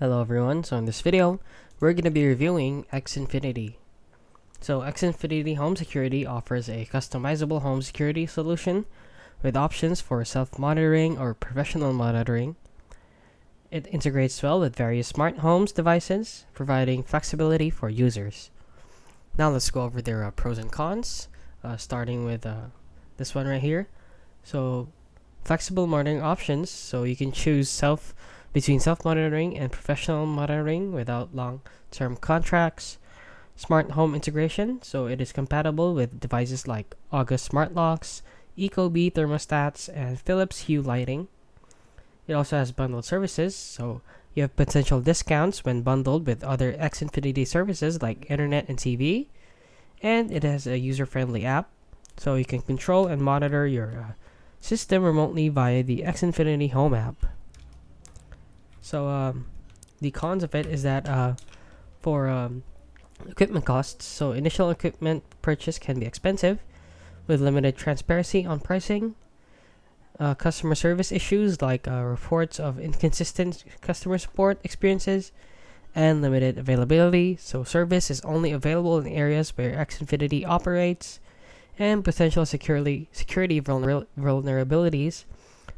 Hello everyone, so in this video, we're going to be reviewing Xfinity. So Xfinity Home Security offers a customizable home security solution with options for self-monitoring or professional monitoring. It integrates well with various smart homes devices, providing flexibility for users. Now let's go over their pros and cons, starting with this one right here. So flexible monitoring options, so you can choose between self-monitoring and professional monitoring without long-term contracts. Smart home integration, so it is compatible with devices like August smart locks, Ecobee thermostats, and Philips Hue lighting. It also has bundled services, so you have potential discounts when bundled with other Xfinity services like internet and TV. And it has a user-friendly app, so you can control and monitor your system remotely via the Xfinity Home app. So the cons of it is that for equipment costs, so initial equipment purchase can be expensive with limited transparency on pricing. Customer service issues like reports of inconsistent customer support experiences and limited availability. So service is only available in areas where Xfinity operates, and potential security vulnerabilities.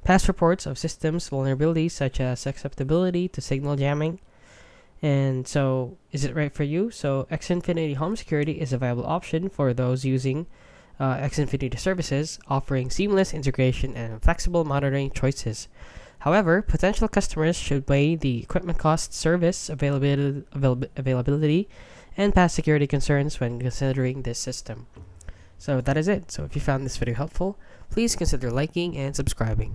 Past reports of systems vulnerabilities such as susceptibility to signal jamming. And so, is it right for you? So, Xfinity Home Security is a viable option for those using Xfinity services, offering seamless integration and flexible monitoring choices. However, potential customers should weigh the equipment cost, service availability, and past security concerns when considering this system. So that is it. So if you found this video helpful, please consider liking and subscribing.